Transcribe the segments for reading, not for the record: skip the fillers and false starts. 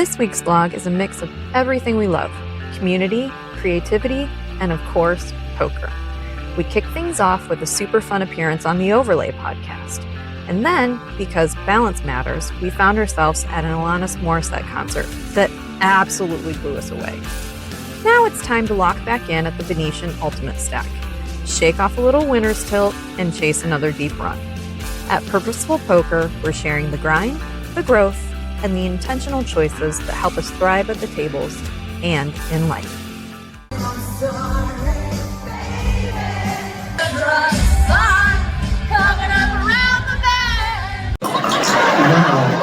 This week's vlog is a mix of everything we love: community, creativity, and of course, poker. We kick things off with a super fun appearance on the Overlay podcast. And then, because balance matters, we found ourselves at an Alanis Morissette concert that absolutely blew us away. Now it's time to lock back in at the Venetian Ultimate Stack, shake off a little winner's tilt, and chase another deep run. At Purposeful Poker, we're sharing the grind, the growth, and the intentional choices that help us thrive at the tables and in life. Wow,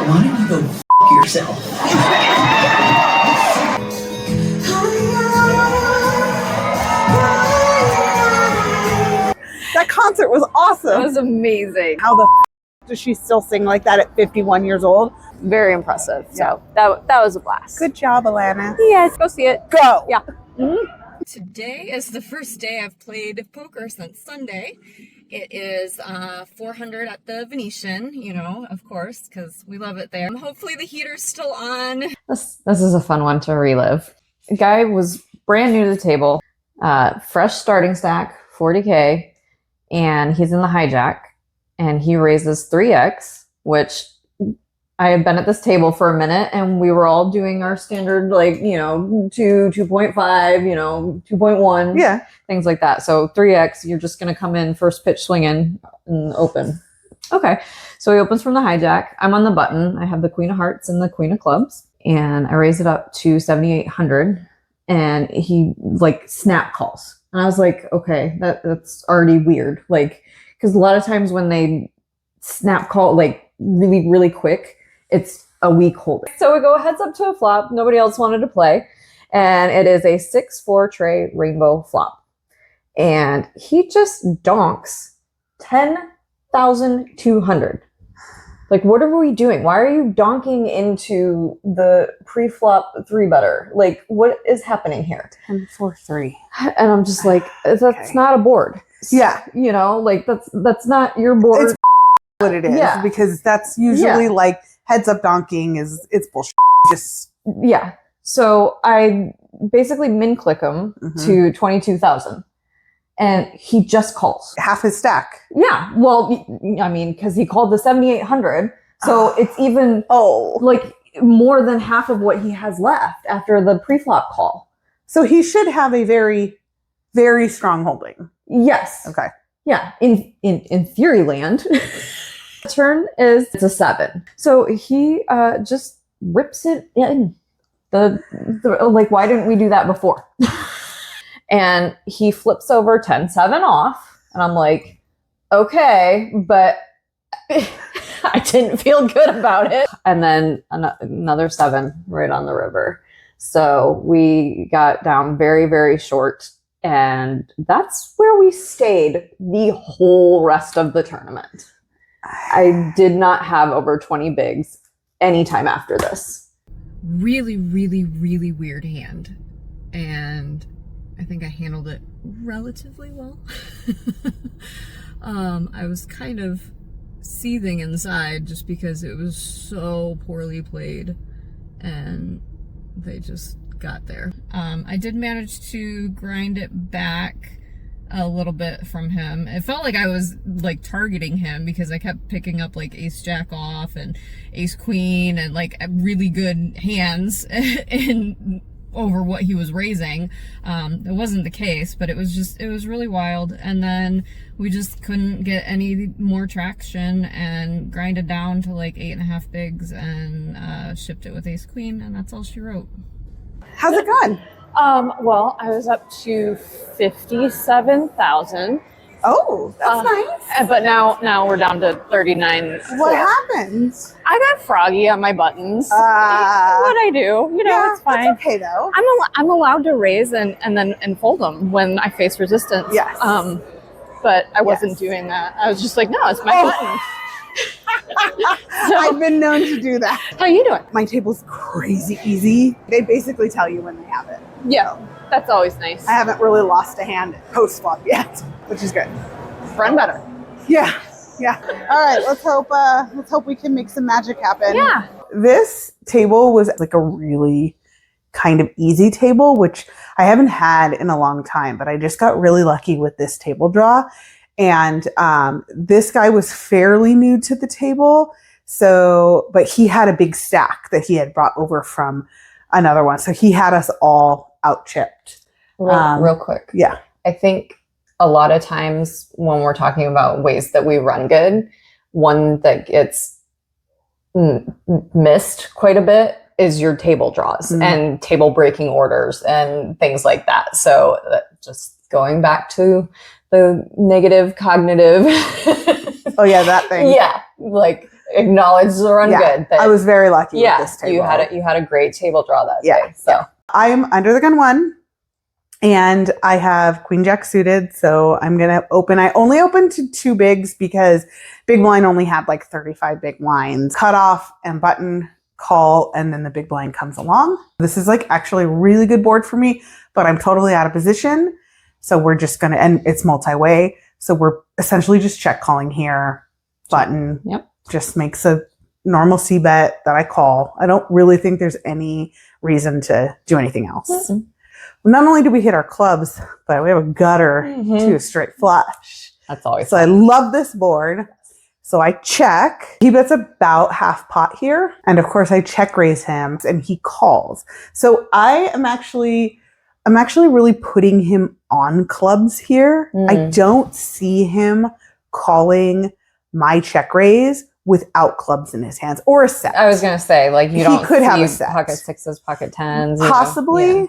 why don't you go f*** yourself? That concert was awesome. It was amazing. How the f*** does she still sing like that at 51 years old? Very impressive. So that was a blast. Good job, Alanis. Yes, go see it. Go. Yeah. Mm-hmm. Today is the first day I've played poker since Sunday. It is 400 at the Venetian, you know, of course, because we love it there. Hopefully the heater's still on. This is a fun one to relive. The guy was brand new to the table, fresh starting stack, 40K, and he's in the hijack, and he raises 3x, which I had been at this table for a minute, and we were all doing our standard, like, 2.5, 2.1, things like that. So 3x, you're just going to come in first pitch swinging and open. Okay, so he opens from the hijack. I'm on the button. I have the Queen of Hearts and the Queen of Clubs, and I raise it up to 7,800, and he snap calls. And I was like, okay, that's already weird. Because a lot of times when they snap call really, really quick, it's a weak holding. So we go heads up to a flop. Nobody else wanted to play. And it is a 6-4 tray rainbow flop. And he just donks 10,200. What are we doing? Why are you donking into the pre-flop 3-better? What is happening here? 10-4-3. And I'm just like, that's not a board. Yeah. That's not your board. It's what it is. Because that's usually heads up donking it's bullshit. Yeah. So I basically min click him to 22,000, and he just calls half his stack. Yeah. Well, I mean, because he called the 7,800, so it's even more than half of what he has left after the pre-flop call. So he should have a very, very strong holding. Yes. Okay. Yeah. In theory land. Turn is it's a 7. So he just rips it in. Why didn't we do that before? And he flips over 10-7 off, and I'm like, okay, but I didn't feel good about it. And then another 7 right on the river. So we got down very, very short, and that's where we stayed the whole rest of the tournament. I did not have over 20 bigs anytime after this. Really, really, really weird hand. And I think I handled it relatively well. I was kind of seething inside just because it was so poorly played and they just got there. I did manage to grind it back a little bit from him. It felt like I was targeting him because I kept picking up ace jack off and ace queen and really good hands in over what he was raising. It wasn't the case, but it was really wild. And then we just couldn't get any more traction and grinded down to 8.5 bigs and shipped it with ace queen, and that's all she wrote. How's it going? Well, I was up to 57,000. Oh, that's nice. But now we're down to 39. What happened? I got froggy on my buttons. What I do, it's fine. It's okay though. I'm allowed to raise and then fold them when I face resistance. Yes. But I wasn't doing that. I was just like, no, it's my button. So, I've been known to do that. How you doing? My table's crazy easy. They basically tell you when they have it. Yeah, that's always nice. I haven't really lost a hand post flop yet, which is good. Run better. Yeah. Yeah. All right. Let's hope we can make some magic happen. Yeah. This table was like a really kind of easy table, which I haven't had in a long time, but I just got really lucky with this table draw. And this guy was fairly new to the table. So, but he had a big stack that he had brought over from another one. So he had us all out chipped. Real quick. Yeah. I think a lot of times when we're talking about ways that we run good, one that gets missed quite a bit is your table draws and table breaking orders and things like that. So just going back to the negative cognitive. Oh yeah, that thing. Yeah, like acknowledge the run good. I was very lucky with this table. You had a great table draw that day. So I am under the gun 1. And I have queen jack suited, so I'm going to open. I only opened to 2 bigs because big blind only had like 35 big blinds. Cut off and button, call, and then the big blind comes along. This is like actually a really good board for me, but I'm totally out of position. So we're just going to, and it's multi-way. So we're essentially just check calling here. Button just makes a normal C bet that I call. I don't really think there's any reason to do anything else. Mm-hmm. Not only do we hit our clubs, but we have a gutter to a straight flush. That's always so fun. I love this board. So I check. He bets about half pot here. And of course I check raise him and he calls. So I'm actually really putting him on clubs here. I don't see him calling my check raise without clubs in his hands or a set. I was going to say, like, you don't could have a see set. Pocket 6s, pocket 10s. Possibly. Yeah.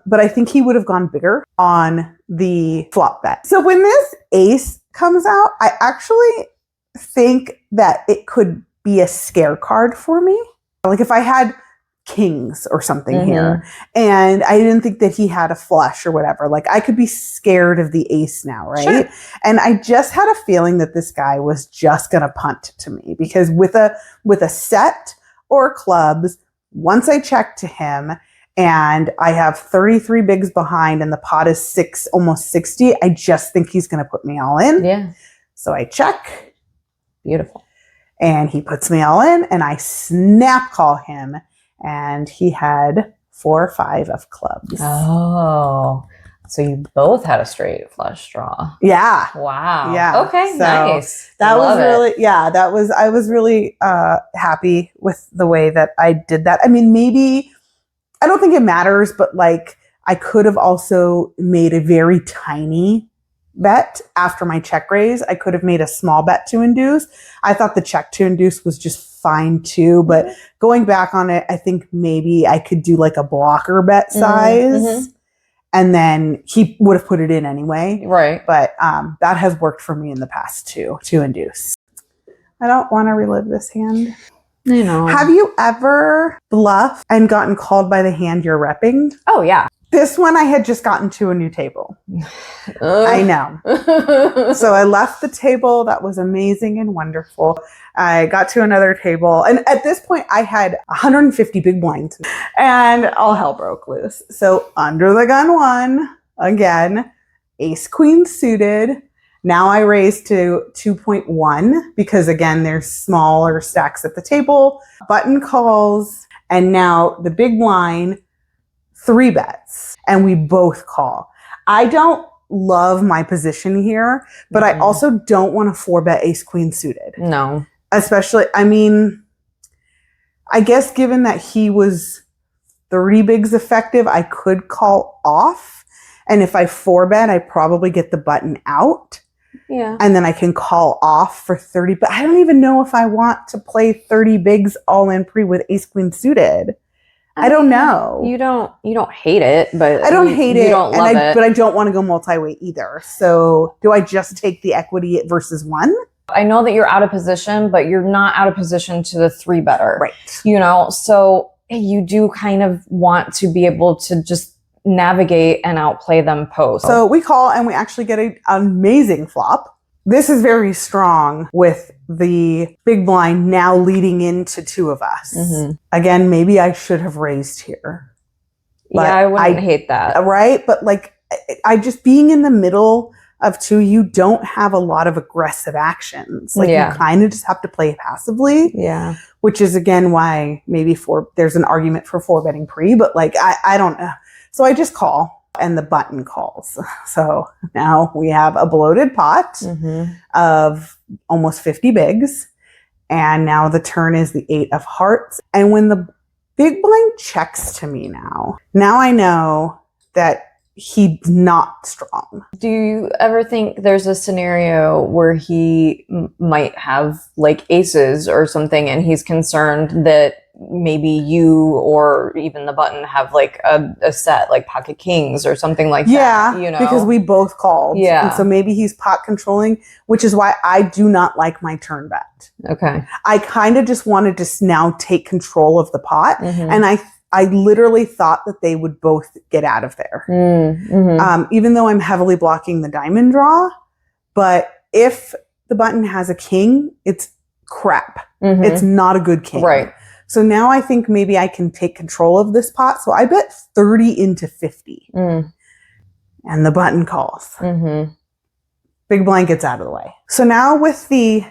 But I think he would have gone bigger on the flop bet. So when this ace comes out, I actually think that it could be a scare card for me. Like if I had kings or something here and I didn't think that he had a flush or whatever, like I could be scared of the ace now, right? Sure. And I just had a feeling that this guy was just going to punt to me because with a set or clubs, once I check to him, and I have 33 bigs behind and the pot is 6, almost 60. I just think he's going to put me all in. Yeah. So I check. Beautiful. And he puts me all in and I snap call him. And he had 4 or 5 of clubs. Oh, so you both had a straight flush draw. Yeah. Wow. Yeah. Okay. So nice. That was really, I was really happy with the way that I did that. I mean, maybe, I don't think it matters, but like I could have also made a very tiny bet after my check raise. I could have made a small bet to induce. I thought the check to induce was just fine too, but going back on it, I think maybe I could do like a blocker bet size and then he would have put it in anyway. Right. But that has worked for me in the past too, to induce. I don't want to relive this hand. I know. Have you ever bluffed and gotten called by the hand you're repping? Oh, yeah. This one I had just gotten to a new table. I know. So I left the table. That was amazing and wonderful. I got to another table. And at this point, I had 150 big blinds. And all hell broke loose. So under the gun 1, again, ace queen suited. Now I raise to 2.1 because, again, there's smaller stacks at the table. Button calls. And now the big blind 3 bets. And we both call. I don't love my position here, but I also don't want to 4-bet ace queen suited. No. Especially, I mean, I guess given that he was 30 bigs effective, I could call off. And if I 4-bet, I probably get the button out. Yeah. And then I can call off for 30. But I don't even know if I want to play 30 bigs all in pre with ace queen suited. I don't know. You don't hate it, but I don't hate it. You don't love it. But I don't want to go multi-way either. So do I just take the equity versus 1? I know that you're out of position, but you're not out of position to the 3-better. Right. You know, so you do kind of want to be able to just navigate and outplay them post. So we call and we actually get an amazing flop. This is very strong with the big blind now leading into 2 of us. Again, maybe I should have raised here. Yeah, I wouldn't hate that. Right? But like, I just being in the middle of two, you don't have a lot of aggressive actions. Like Yeah. you kind of just have to play passively, Yeah. which is again why maybe there's an argument for 4-betting pre, but like I don't know. So I just call and the button calls. So now we have a bloated pot Mm-hmm. of almost 50 bigs. And now the turn is the 8 of hearts. And when the big blind checks to me now I know that he's not strong. Do you ever think there's a scenario where he might have like aces or something and he's concerned that maybe you or even the button have like a set like pocket kings or something like Yeah, that, you know? because we both called. Yeah. And so maybe he's pot controlling, which is why I do not like my turn bet. Okay. I kind of just wanted to now take control of the pot. Mhm. And I literally thought that they would both get out of there. Mm-hmm. Even though I'm heavily blocking the diamond draw. But if the button has a king, it's crap. Mm-hmm. It's not a good king. Right. So now I think maybe I can take control of this pot. So I bet 30 into 50. Mm. And the button calls. Mm-hmm. Big blind gets out of the way. So now with the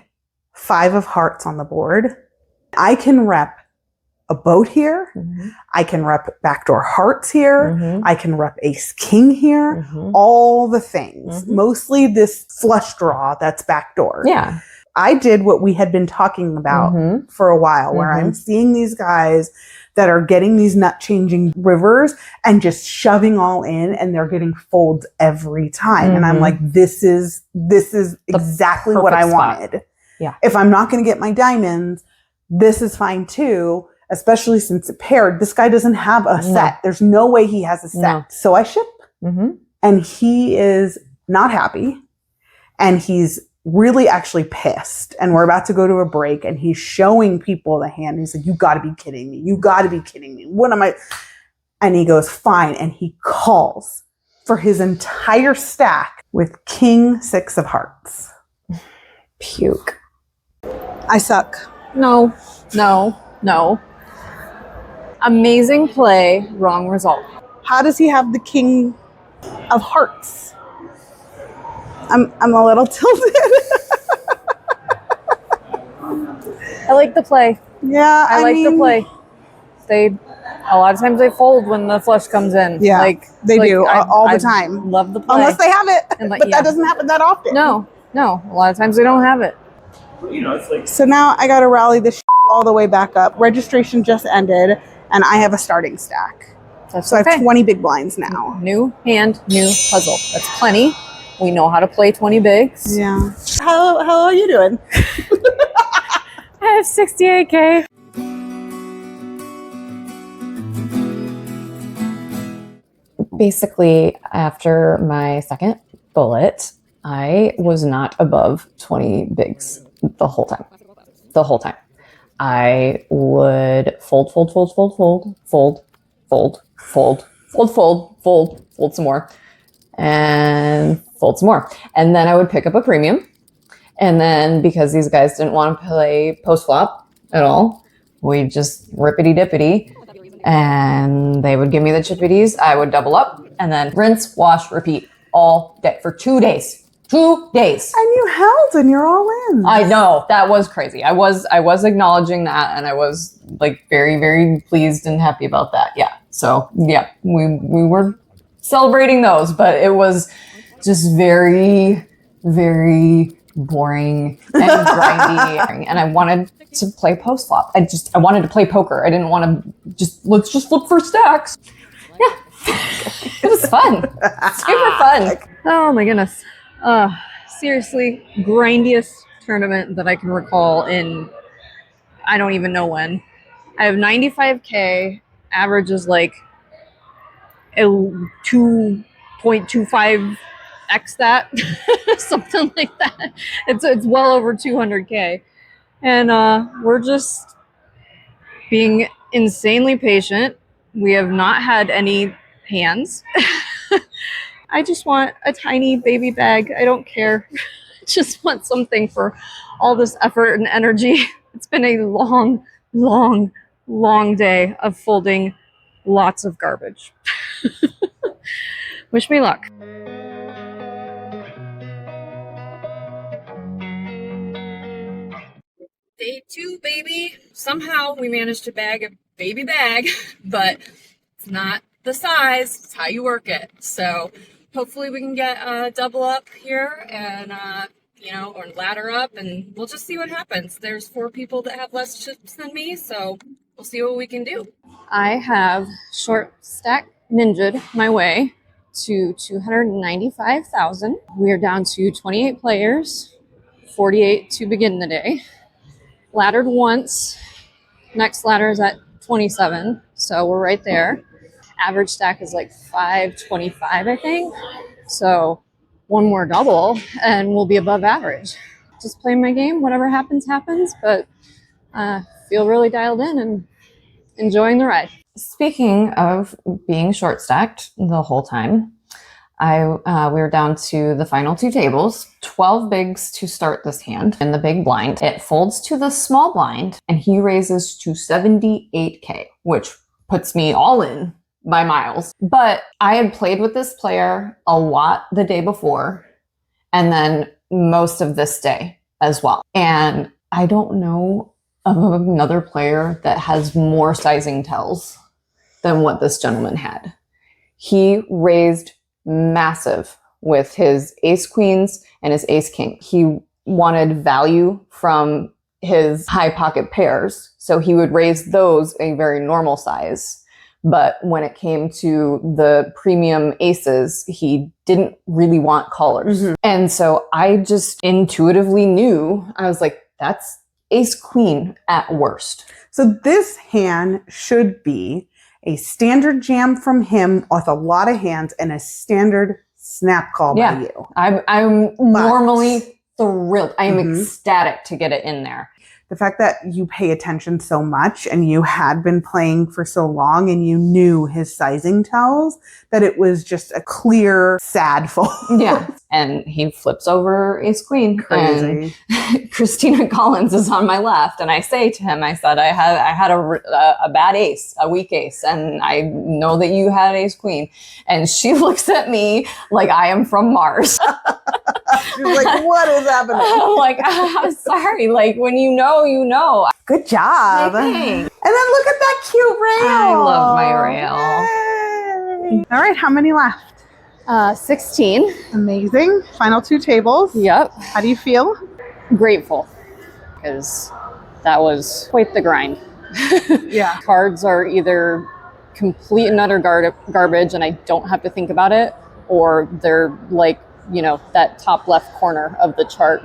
5 of hearts on the board, I can rep a boat here. Mm-hmm. I can rep backdoor hearts here. Mm-hmm. I can rep ace king here. Mm-hmm. All the things. Mhm. Mostly this flush draw that's backdoor. Yeah. I did what we had been talking about Mhm. for a while, where Mhm. I'm seeing these guys that are getting these nut changing rivers and just shoving all in, and they're getting folds every time. And I'm Mhm. like, this is exactly what I perfect spot. wanted. Yeah. If I'm not going to get my diamonds, this is fine too, especially since it paired. This guy doesn't have a set. There's no way he has a set. No. So I ship, Mm-hmm. and he is not happy, and he's really actually pissed. And we're about to go to a break, and he's showing people the hand. He's like, you got to be kidding me. You got to be kidding me. What am I? And he goes, fine. And he calls for his entire stack with king 6 of hearts. Puke. I suck. No. Amazing play, wrong result. How does he have the king of hearts? I'm a little tilted. I like the play. Yeah, I like the mean, play. A lot of times they fold when the flush comes in. Yeah, they do all the I time. Love the play. Unless they have it, And like, but yeah. that doesn't happen that often. No. A lot of times they don't have it. You know, it's like So now I got to rally this all the way back up. Registration just ended, and I have a starting stack. That's So I okay. have 20 big blinds now. New hand, new puzzle. That's plenty. We know how to play 20 bigs. Yeah. How are you doing? I have 68K. Basically, after my second bullet, I was not above 20 bigs the whole time. The whole time. I would fold some more, and fold some more. And then I would pick up a premium. And then because these guys didn't want to play post flop at all, we just rippity dippity. And they would give me the chippities. I would double up and then rinse, wash, repeat all day for 2 days. 2 days. And you held, and you're all in. I know, that was crazy. I was acknowledging that, and I was like very, very pleased and happy about that. Yeah. So yeah, we were celebrating those, but it was just very, very boring and grindy. And I wanted to play post flop. I wanted to play poker. I didn't want to let's just flip for stacks. Yeah. It was fun. Super fun. Oh my goodness. Seriously, grindiest tournament that I can recall in, I don't even know when. I have 95K, average is like a 2.25x that, something like that. It's well over 200K. And we're just being insanely patient. We have not had any hands. I just want a tiny baby bag. I don't care. I just want something for all this effort and energy. It's been a long, long, long day of folding lots of garbage. Wish me luck. Day 2, baby. Somehow we managed to bag a baby bag, but it's not the size, it's how you work it. So hopefully we can get a double up here and, or ladder up, and we'll just see what happens. There's 4 people that have less chips than me, so we'll see what we can do. I have short stack ninja'd my way to 295,000. We are down to 28 players, 48 to begin the day. Laddered once. Next ladder is at 27, so we're right there. Average stack is like 525, I think. So one more double and we'll be above average. Just playing my game. Whatever happens, happens. But feel really dialed in and enjoying the ride. Speaking of being short stacked the whole time, we were down to the final 2 tables, 12 bigs to start this hand in the big blind. It folds to the small blind and he raises to 78K, which puts me all in by miles. But I had played with this player a lot the day before and then most of this day as well. And I don't know of another player that has more sizing tells than what this gentleman had. He raised massive with his ace queens and his ace king. He wanted value from his high pocket pairs, so he would raise those a very normal size. But when it came to the premium aces, he didn't really want callers. Mm-hmm. And so I just intuitively knew, I was like, that's ace queen at worst. So this hand should be a standard jam from him with a lot of hands and a standard snap call by you. I'm normally thrilled. I am ecstatic to get it in there. The fact that you pay attention so much and you had been playing for so long and you knew his sizing tells, that it was just a clear, sad fold. Yeah. And he flips over ace queen. Crazy. And Christina Collins is on my left. And I say to him, I said, I had a bad ace, a weak ace. And I know that you had ace queen. And she looks at me like I am from Mars. She's like, what is happening? I'm like, I'm sorry. Like, when you know, you know. Good job. And then look at that cute rail. I love my rail. Yay. All right, how many left? 16. Amazing. Final 2 tables. Yep. How do you feel? Grateful, because that was quite the grind. Yeah. Cards are either complete and utter garbage and I don't have to think about it, or they're like, that top left corner of the chart.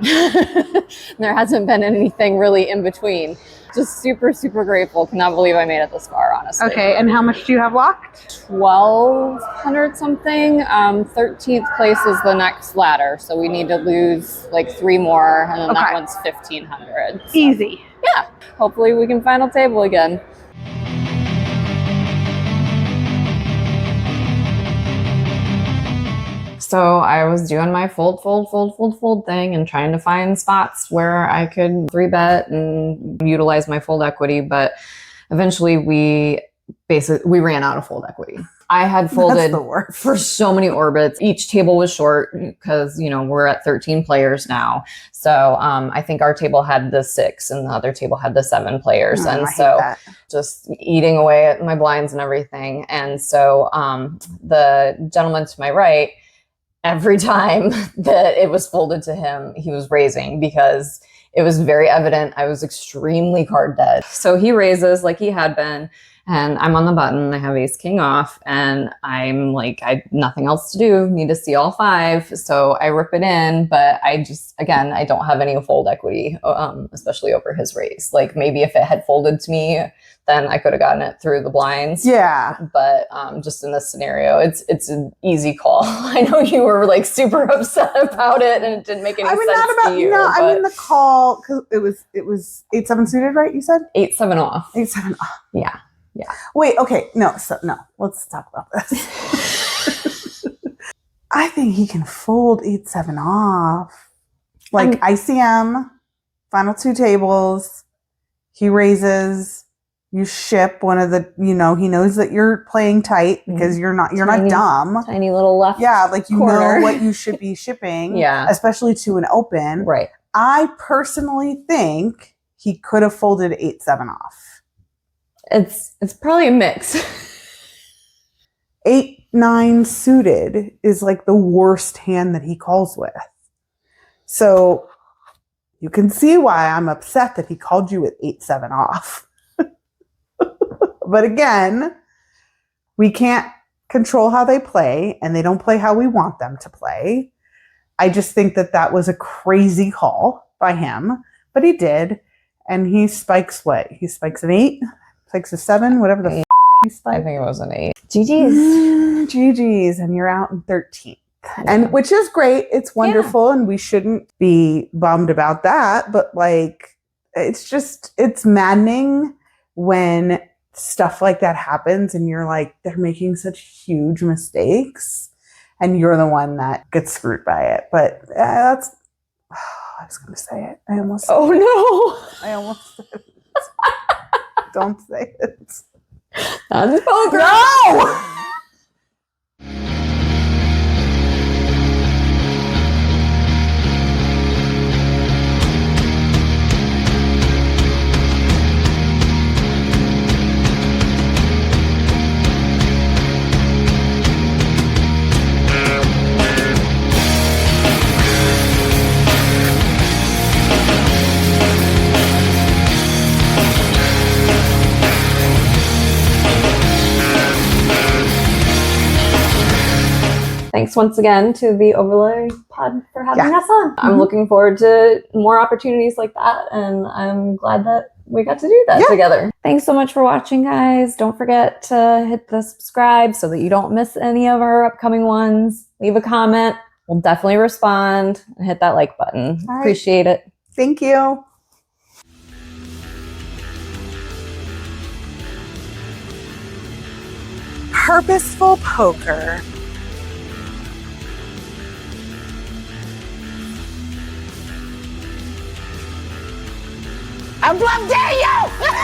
There hasn't been anything really in between. Just super, super grateful. Cannot believe I made it this far, honestly. Okay, and how much do you have locked? 1,200 something. 13th place is the next ladder, so we need to lose like 3 more, and then that one's 1,500. So, easy. yeah, hopefully we can final table again. So I was doing my fold thing and trying to find spots where I could 3-bet and utilize my fold equity. But eventually we ran out of fold equity. I had folded for so many orbits. Each table was short because, we're at 13 players now. So I think our table had the 6 and the other table had the 7 players. And so just eating away at my blinds and everything. And so the gentleman to my right, every time that it was folded to him, he was raising because it was very evident I was extremely card dead. So he raises like he had been, and I'm on the button. I have ace king off, and I'm like, I nothing else to do. Need to see all 5, so I rip it in. But I don't have any fold equity, especially over his raise. Like maybe if it had folded to me, then I could have gotten it through the blinds. Yeah. But just in this scenario, it's an easy call. I know you were like super upset about it, and it didn't make any sense to you. No, I mean the call, because it was 8-7 suited, right? You said 8-7 off. 8-7 off. Yeah. Yeah. Wait, okay. No, let's talk about this. I think he can fold 8-7 off. Like ICM, final 2 tables, he raises, you ship one of the, he knows that you're playing tight because you're not dumb. Tiny little left. Yeah, like corner. Know what you should be shipping. Yeah. Especially to an open. Right. I personally think he could have folded 8-7 off. It's probably a mix. 8-9 suited is like the worst hand that he calls with. So you can see why I'm upset that he called you with 8-7 off. But again, we can't control how they play, and they don't play how we want them to play. I just think that that was a crazy call by him, but he did. And he spikes what? He spikes an 8, spikes a 7, whatever the f he spiked. I think it was an 8. GG's. GG's, and you're out in 13th. And which is great. It's wonderful, and we shouldn't be bummed about that. But like, it's maddening when stuff like that happens and you're like, they're making such huge mistakes and you're the one that gets screwed by it. But that's, I was going to say it. I almost said it. Don't say it. Unspoken. No! Thanks once again to the Overlay Pod for having us on. I'm Mhm. looking forward to more opportunities like that, and I'm glad that we got to do that together. Thanks so much for watching, guys. Don't forget to hit the subscribe so that you don't miss any of our upcoming ones. Leave a comment. We'll definitely respond, and hit that like button. All right. Appreciate it. Thank you. Purposeful Poker. I'm Bluff, dare you!